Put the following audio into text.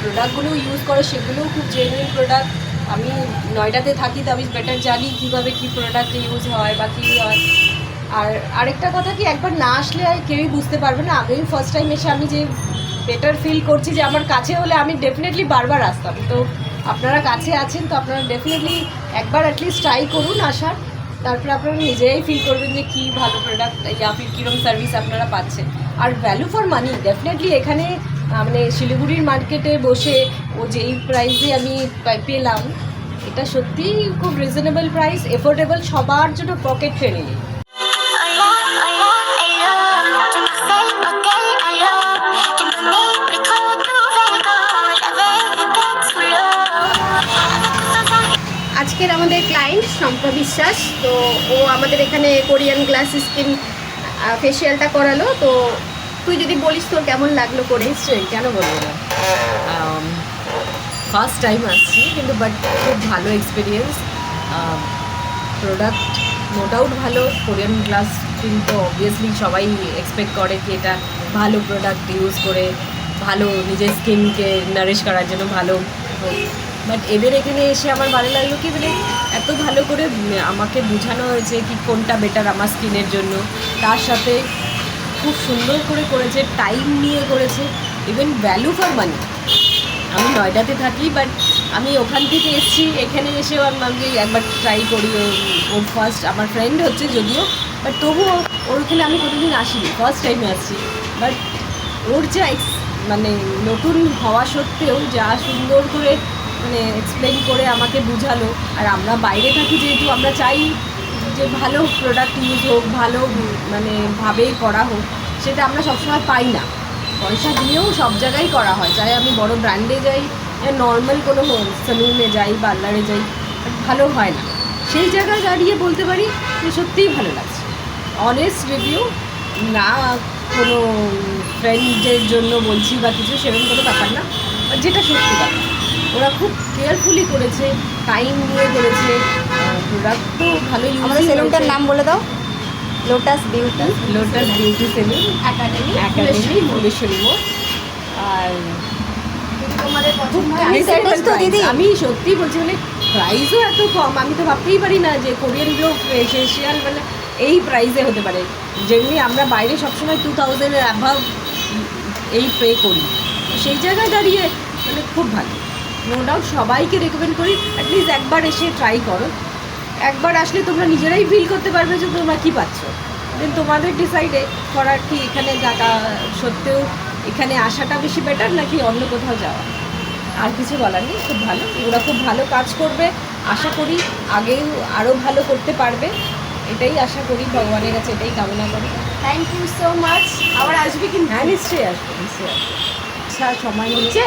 প্রোডাক্টগুলো ইউজ করো সেগুলোও খুব জেনুইন প্রোডাক্ট। আমি নয়ডাতে থাকি তো আমি বেটার জানি কীভাবে কী প্রোডাক্ট ইউজ হয় বা কী হয়। আর আরেকটা কথা কি, একবার না আসলে কেউই বুঝতে পারবে না। আগেই ফার্স্ট টাইম এসে আমি যে বেটার ফিল করছি যে আমার কাছে হলে আমি ডেফিনেটলি বারবার আসতাম। তো আপনারা কাছে আছেন তো আপনারা ডেফিনেটলি একবার অ্যাটলিস্ট ট্রাই করুন আসার, তারপরে আপনারা নিজেই ফিল করবেন যে কী ভালো প্রোডাক্ট ইয়া ফির কীরকম সার্ভিস আপনারা পাচ্ছেন। আর ভ্যালু ফর মানি ডেফিনেটলি এখানে মানে শিলিগুড়ির মার্কেটে বসে ও যেই প্রাইসে আমি পেলাম, এটা সত্যিই খুব রিজনেবল প্রাইস, এফোর্ডেবল, সবার জন্য পকেট ফ্রেন্ডলি। আজকের আমাদের ক্লায়েন্ট শম্পা বিশ্বাস, তো ও আমাদের এখানে কোরিয়ান গ্লাস স্কিন ফেসিয়ালটা করালো। তো তুই যদি বলিস তোর কেমন লাগলো করে। নিশ্চয়ই, কেন বলবো না। ফার্স্ট টাইম আসছি কিন্তু বাট খুব ভালো এক্সপিরিয়েন্স। প্রোডাক্ট নো ডাউট ভালো। কোরিয়ান গ্লাস স্কিন তো অবভিয়াসলি সবাই এক্সপেক্ট করে কি এটা ভালো প্রোডাক্ট ইউজ করে ভালো নিজের স্কিনকে নারিশ করার জন্য ভালো হোক। বাট এদের এখানে এসে আমার ভালো লাগলো কি মানে এত ভালো করে আমাকে বোঝানো হয়েছে কি কোনটা বেটার আমার স্কিনের জন্য, তার সাথে খুব সুন্দর করে করেছে, টাইম নিয়ে করেছে, ইভেন ভ্যালু ফর মানি। আমি নয়ডাতে থাকি বাট আমি ওখান থেকে এসেছি, এখানে এসেও আমি একবার ট্রাই করি। ওর ফার্স্ট আমার ফ্রেন্ড হচ্ছে যদিও, বাট তবুও ওর ওখানে আমি কোনোদিন আসিনি, ফার্স্ট টাইমে আসছি। বাট ওর যা মানে নতুন হওয়া সত্ত্বেও যা সুন্দর করে মানে এক্সপ্লেন করে আমাকে বুঝালো। আর আমরা বাইরে থাকি যেহেতু আমরা চাই যে ভালো প্রোডাক্ট ইউজ হোক, ভালো মানে ভাবেই করা হোক, সেটা আমরা সবসময় পাই না। পয়সা দিয়েও সব জায়গায় করা হয়, চাই আমি বড় ব্র্যান্ডে যাই, নর্মাল কোনো সেলুনে যাই, পার্লারে যাই, ভালো হয় না। সেই জায়গায় দাঁড়িয়ে বলতে পারি যে সত্যিই ভালো লাগছে। অনেস্ট রিভিউ, না কোনো ফ্রেন্ডদের জন্য বলছি বা কিছু সেরকম কোনো ব্যাপার না, যেটা সত্যি কথা। ওরা খুব কেয়ারফুলি করেছে, টাইম নিয়ে করেছে, প্রোডাক্ট তো ভালো ইউজ। আমাদের সেলুনটার নাম বলে দাও। Lotus beauty salon academy Bhubaneswari মোড়। আর তোমাদের পছন্দ হয় আমি সত্যি বলছি মানে প্রাইসও এত কম, আমি তো ভাবতেই পারি না যে কোরিয়ান গ্লো ফেসিয়াল মানে এই প্রাইসে হতে পারে। যেমনি আমরা বাইরে সবসময় 2000 অ্যাভাব এই পে করি, সেই জায়গায় দাঁড়িয়ে মানে খুব ভালো। নো ডাউট সবাইকে রেকমেন্ড করি অ্যাটলিস্ট একবার এসে ট্রাই করো। একবার আসলে তোমরা নিজেরাই ফিল করতে পারবে যে তোমরা কী পাচ্ছ। দেন তোমাদের ডিসাইডে করার কি এখানে যাটা সত্ত্বেও এখানে আসাটা বেশি বেটার নাকি অন্য কোথাও যাওয়া। আর কিছু বলার নেই, খুব ভালো। ওরা খুব ভালো কাজ করবে, আশা করি আগেও আরও ভালো করতে পারবে, এটাই আশা করি, ভগবানের কাছে এটাই কামনা করি। Thank you so much. আবার আসবি কিন্তু? হ্যাঁ নিশ্চয়ই আসবে, নিশ্চয়ই আসবে। আচ্ছা সময় নিচ্ছে।